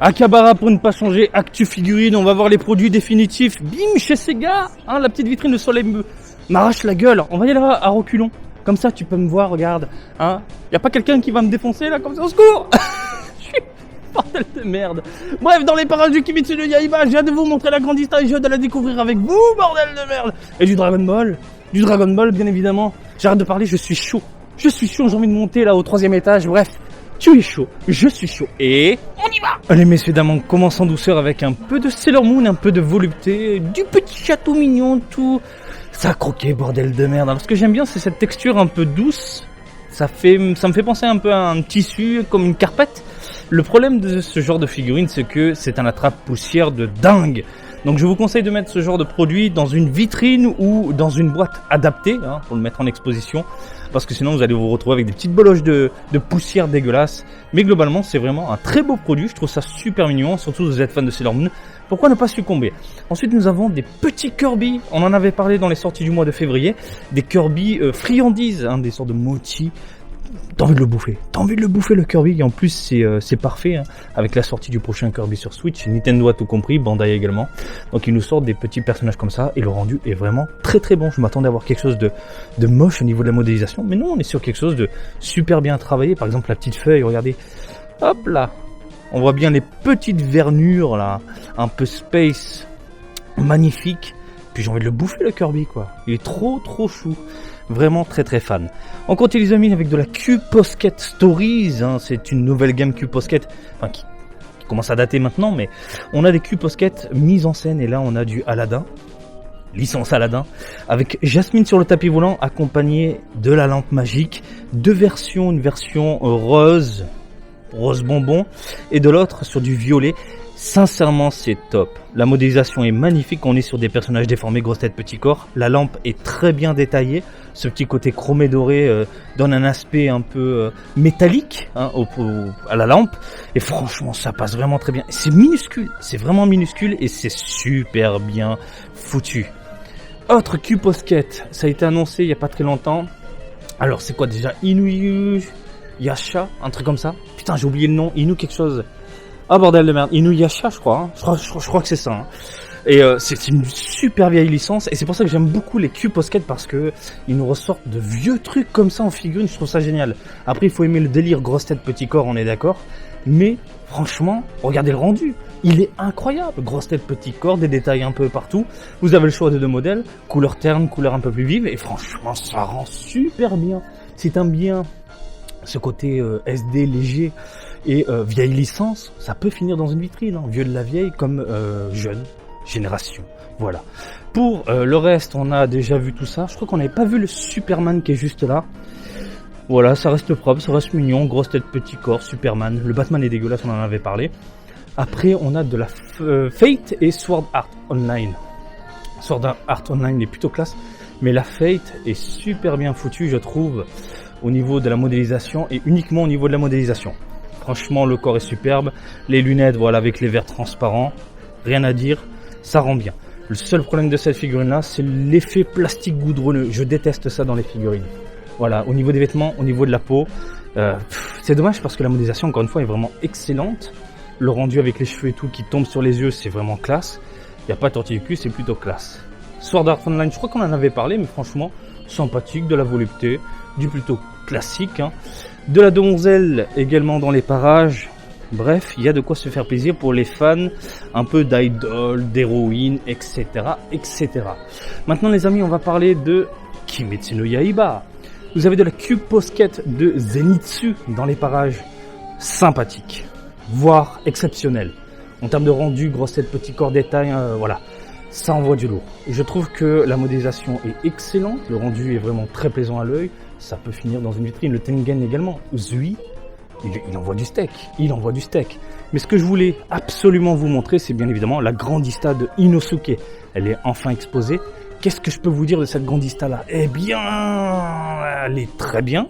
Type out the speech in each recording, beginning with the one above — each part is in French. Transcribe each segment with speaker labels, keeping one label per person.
Speaker 1: Akabara pour ne pas changer, Actu Figurine, on va voir les produits définitifs. Bim, chez Sega, la petite vitrine de soleil m'arrache la gueule. On va y aller à reculons. Comme ça, tu peux me voir, regarde. Y a pas quelqu'un qui va me défoncer là, comme ça, au secours. Je suis bordel de merde. Bref, dans les parages du Kimetsu no Yaiba, j'ai hâte de vous montrer la grande histoire et j'ai hâte de la découvrir avec vous, bordel de merde. Et du Dragon Ball, bien évidemment. J'arrête de parler, je suis chaud, j'ai envie de monter là au 3e étage, bref. Tu es chaud, je suis chaud et on y va. Allez messieurs dames, on commence en douceur avec un peu de Sailor Moon, un peu de volupté, du petit château mignon, tout. Ça a croqué, bordel de merde. Alors ce que j'aime bien, c'est cette texture un peu douce. Ça me fait penser un peu à un tissu, comme une carpette. Le problème de ce genre de figurine, c'est que c'est un attrape-poussière de dingue. Donc je vous conseille de mettre ce genre de produit dans une vitrine ou dans une boîte adaptée, pour le mettre en exposition. Parce que sinon vous allez vous retrouver avec des petites boloches de poussière dégueulasse. Mais globalement c'est vraiment un très beau produit, je trouve ça super mignon, surtout si vous êtes fan de Sailor Moon. Pourquoi ne pas succomber? Ensuite nous avons des petits Kirby, on en avait parlé dans les sorties du mois de février. Des Kirby friandises, des sortes de mochi. T'as envie de le bouffer le Kirby, et en plus c'est parfait, avec la sortie du prochain Kirby sur Switch, Nintendo a tout compris, Bandai également. Donc ils nous sortent des petits personnages comme ça, et le rendu est vraiment très très bon. Je m'attendais à voir quelque chose de moche au niveau de la modélisation, mais non, on est sur quelque chose de super bien travaillé. Par exemple la petite feuille, regardez, hop là, on voit bien les petites vernures là, un peu space, magnifique. Puis j'ai envie de le bouffer le Kirby quoi, il est trop chou. Vraiment très très fan. On continue les amis avec de la Q-Posket Stories, c'est une nouvelle gamme Q-Posket, qui commence à dater maintenant, mais on a des Q-Posket mises en scène et là on a du Aladdin, licence Aladdin, avec Jasmine sur le tapis volant accompagnée de la lampe magique, deux versions, une version rose bonbon et de l'autre sur du violet. Sincèrement c'est top, la modélisation est magnifique, on est sur des personnages déformés, grosse tête, petit corps, la lampe est très bien détaillée, ce petit côté chromé doré donne un aspect un peu métallique à la lampe, et franchement ça passe vraiment très bien, c'est minuscule, c'est vraiment minuscule et c'est super bien foutu. Autre Q-Posket, ça a été annoncé il n'y a pas très longtemps, alors c'est quoi déjà, Inuyasha, un truc comme ça, putain j'ai oublié le nom, Inu quelque chose. Bordel de merde, Inuyasha je crois, je crois que c'est ça. Et c'est une super vieille licence et c'est pour ça que j'aime beaucoup les Q-Posket parce que ils nous ressortent de vieux trucs comme ça en figurine, je trouve ça génial. Après il faut aimer le délire grosse tête petit corps, on est d'accord, mais franchement, regardez le rendu, il est incroyable, grosse tête petit corps, des détails un peu partout. Vous avez le choix de deux modèles, couleur terne, couleur un peu plus vive et franchement ça rend super bien. C'est un bien ce côté SD léger et vieille licence, ça peut finir dans une vitrine, vieux de la vieille comme jeune génération. Voilà. Pour le reste, on a déjà vu tout ça. Je crois qu'on n'avait pas vu le Superman qui est juste là. Voilà, ça reste propre, ça reste mignon, grosse tête, petit corps, Superman. Le Batman est dégueulasse, on en avait parlé. Après, on a de la Fate et Sword Art Online. Sword Art Online est plutôt classe, mais la Fate est super bien foutue, je trouve, au niveau de la modélisation et uniquement au niveau de la modélisation. Franchement, le corps est superbe. Les lunettes, voilà, avec les verres transparents. Rien à dire, ça rend bien. Le seul problème de cette figurine-là, c'est l'effet plastique goudronneux. Je déteste ça dans les figurines. Voilà, au niveau des vêtements, au niveau de la peau. C'est dommage parce que la modélisation, encore une fois, est vraiment excellente. Le rendu avec les cheveux et tout qui tombe sur les yeux, c'est vraiment classe. Il n'y a pas de tortille du cul, c'est plutôt classe. Sword Art Online, je crois qu'on en avait parlé, mais franchement, sympathique, de la volupté, du plutôt classique, De la donzelle également dans les parages. Bref, il y a de quoi se faire plaisir pour les fans un peu d'idol, d'héroïne, etc., etc. Maintenant les amis, on va parler de Kimetsu no Yaiba. Vous avez de la Q-Posket de Zenitsu dans les parages. Sympathique, voire exceptionnel. En termes de rendu, grosse tête, petit corps, détail, voilà. Ça envoie du lourd. Je trouve que la modélisation est excellente, le rendu est vraiment très plaisant à l'œil, ça peut finir dans une vitrine. Le Tengen également, Zui, il envoie du steak, Mais ce que je voulais absolument vous montrer, c'est bien évidemment la Grandista de Inosuke. Elle est enfin exposée. Qu'est-ce que je peux vous dire de cette Grandista là? Eh bien, elle est très bien.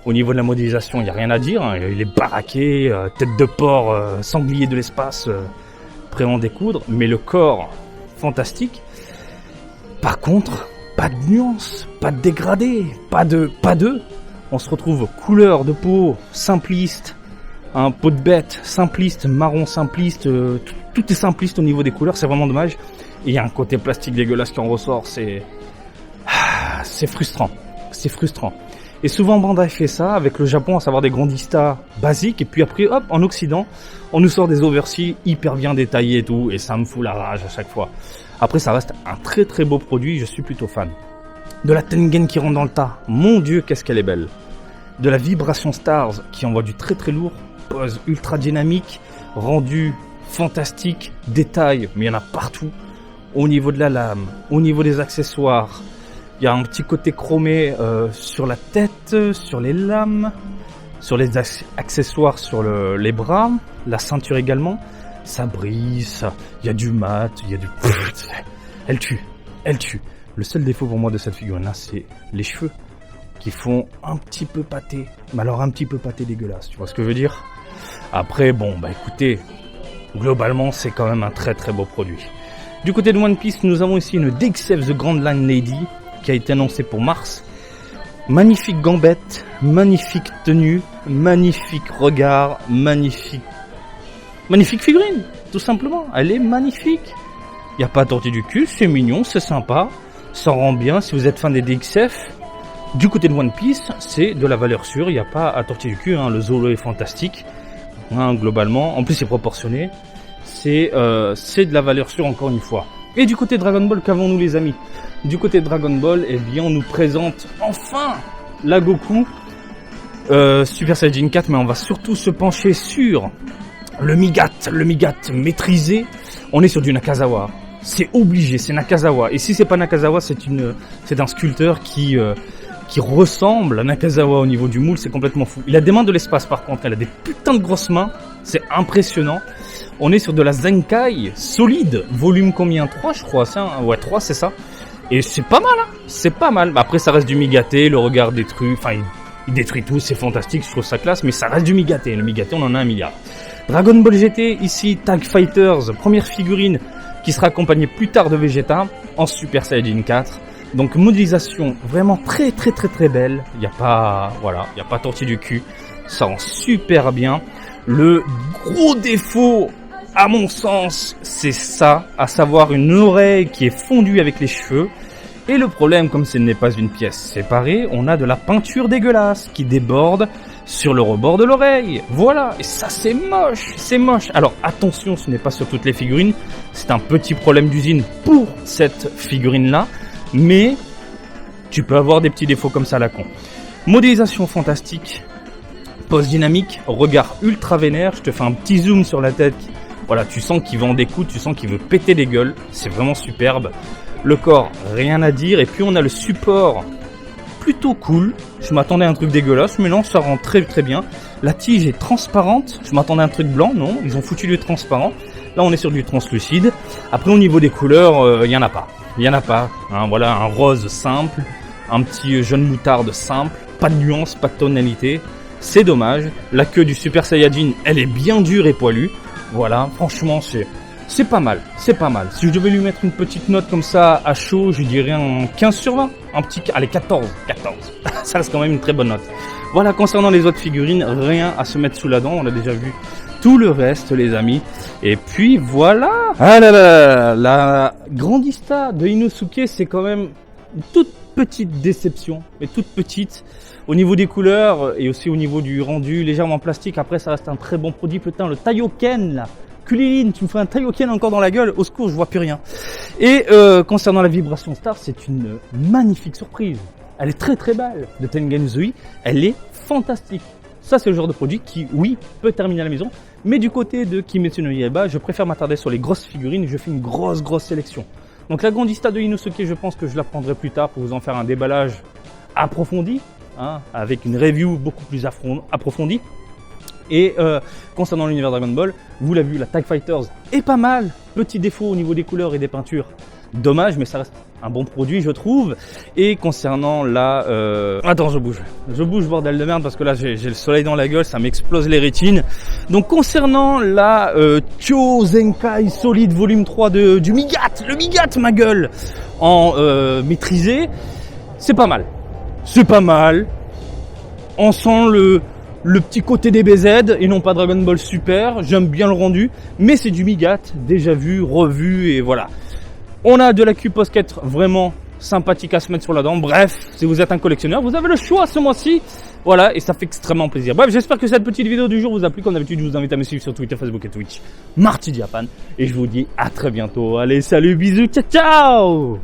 Speaker 1: Au niveau de la modélisation, il n'y a rien à dire, il est baraqué, tête de porc, sanglier de l'espace, prêt à en découdre, mais le corps, fantastique. Par contre, pas de nuance, pas de dégradé, pas de. On se retrouve couleur de peau simpliste, Un pot de bête, simpliste, marron simpliste, tout est simpliste au niveau des couleurs, c'est vraiment dommage. Et il y a un côté plastique dégueulasse qui en ressort, c'est frustrant, c'est frustrant. Et souvent Bandai fait ça avec le Japon, à savoir des grandistas basiques, et puis après hop, en Occident, on nous sort des overseas hyper bien détaillés et tout, et ça me fout la rage à chaque fois. Après ça reste un très très beau produit, je suis plutôt fan. De la Tengen qui rentre dans le tas, mon dieu qu'est-ce qu'elle est belle. De la Vibration Stars qui envoie du très très lourd, pose ultra dynamique, rendu fantastique, détail, mais il y en a partout. Au niveau de la lame, au niveau des accessoires, il y a un petit côté chromé sur la tête, sur les lames, sur les accessoires sur les bras, la ceinture également. Ça brille, il y a du mat, il y a du... Elle tue, elle tue. Le seul défaut pour moi de cette figurine-là, c'est les cheveux qui font un petit peu pâté. Mais alors un petit peu pâté dégueulasse, tu vois ce que je veux dire? Après, bon, bah écoutez, globalement, c'est quand même un très très beau produit. Du côté de One Piece, nous avons ici une DXF The Grand Line Lady qui a été annoncée pour mars. Magnifique gambette, magnifique tenue, magnifique regard, magnifique figurine, tout simplement. Elle est magnifique. Il n'y a pas à tortiller du cul, c'est mignon, c'est sympa, ça rend bien. Si vous êtes fan des DXF, du côté de One Piece, c'est de la valeur sûre, il n'y a pas à tortiller du cul, hein. Le Zolo est fantastique, hein, globalement. En plus, c'est proportionné. C'est de la valeur sûre encore une fois. Et du côté de Dragon Ball, qu'avons-nous les amis? Du côté de Dragon Ball, eh bien on nous présente enfin la Goku Super Saiyajin 4, mais on va surtout se pencher sur le Migat maîtrisé. On est sur du Nakazawa. C'est obligé, c'est Nakazawa. Et si c'est pas Nakazawa, c'est un sculpteur qui ressemble à Nakazawa au niveau du moule, c'est complètement fou. Il a des mains de l'espace par contre, il a des putains de grosses mains, c'est impressionnant. On est sur de la Zenkai solide, volume combien? 3 je crois, ouais 3 c'est ça. Et c'est pas mal, hein, c'est pas mal. Après ça reste du Migaté, le regard détruit, enfin il détruit tout, c'est fantastique, je trouve ça classe, mais ça reste du Migaté. Le Migaté on en a 1 milliard. Dragon Ball GT, ici Tag Fighters, première figurine qui sera accompagnée plus tard de Vegeta en Super Saiyajin 4. Donc modélisation vraiment très très très très belle, il y a pas tortille du cul, ça rend super bien. Le gros défaut à mon sens, c'est ça, à savoir une oreille qui est fondue avec les cheveux. Et le problème, comme ce n'est pas une pièce séparée, on a de la peinture dégueulasse qui déborde sur le rebord de l'oreille. Voilà, et ça c'est moche, c'est moche. Alors attention, ce n'est pas sur toutes les figurines, c'est un petit problème d'usine pour cette figurine-là, mais tu peux avoir des petits défauts comme ça à la con. Modélisation fantastique, pose dynamique, regard ultra vénère, je te fais un petit zoom sur la tête. Voilà, tu sens qu'il va en découdre, tu sens qu'il veut péter des gueules, c'est vraiment superbe. Le corps, rien à dire, et puis on a le support plutôt cool. Je m'attendais à un truc dégueulasse, mais non, ça rend très très bien. La tige est transparente, je m'attendais à un truc blanc, non, ils ont foutu du transparent. Là on est sur du translucide. Après au niveau des couleurs, il y en a pas, hein, voilà, un rose simple, un petit jaune moutarde simple, pas de nuance, pas de tonalité. C'est dommage, la queue du Super Saiyajin, elle est bien dure et poilue. Voilà, franchement, c'est pas mal, c'est pas mal. Si je devais lui mettre une petite note comme ça à chaud, je dirais un 15 sur 20. Allez, 14. Ça reste quand même une très bonne note. Voilà, concernant les autres figurines, rien à se mettre sous la dent. On a déjà vu tout le reste, les amis. Et puis, voilà. Ah là là, la Grandista de Inosuke, c'est quand même une toute petite déception. Mais toute petite. Au niveau des couleurs et aussi au niveau du rendu légèrement plastique, après ça reste un très bon produit. Putain, le Taioken là, Kulilin, tu me fais un Taioken encore dans la gueule, au secours, je vois plus rien. Et concernant la Vibration Star, c'est une magnifique surprise. Elle est très très belle. De Tengen Uzui, elle est fantastique. Ça c'est le genre de produit qui, oui, peut terminer à la maison. Mais du côté de Kimetsu no Yaiba, je préfère m'attarder sur les grosses figurines et je fais une grosse sélection. Donc la Grandista de Inosuke, je pense que je la prendrai plus tard pour vous en faire un déballage approfondi. Hein, avec une review beaucoup plus approfondie. Et concernant l'univers Dragon Ball, vous l'avez vu, la Tag Fighters est pas mal. Petit défaut au niveau des couleurs et des peintures. Dommage, mais ça reste un bon produit, je trouve. Et concernant la... Attends, je bouge, bordel de merde, parce que là, j'ai le soleil dans la gueule, ça m'explose les rétines. Donc, concernant la Chozenkai Solid Volume 3 du Migat, le Migat, ma gueule, en maîtrisé, c'est pas mal. C'est pas mal. On sent le petit côté des BZ et non pas Dragon Ball Super. J'aime bien le rendu, mais c'est du Migat, déjà vu, revu et voilà. On a de la Q-Posket vraiment sympathique à se mettre sur la dent. Bref, si vous êtes un collectionneur, vous avez le choix ce mois-ci. Voilà, et ça fait extrêmement plaisir. Bref, j'espère que cette petite vidéo du jour vous a plu. Comme d'habitude, je vous invite à me suivre sur Twitter, Facebook et Twitch. Marty Japan. Et je vous dis à très bientôt. Allez, salut, bisous, ciao, ciao!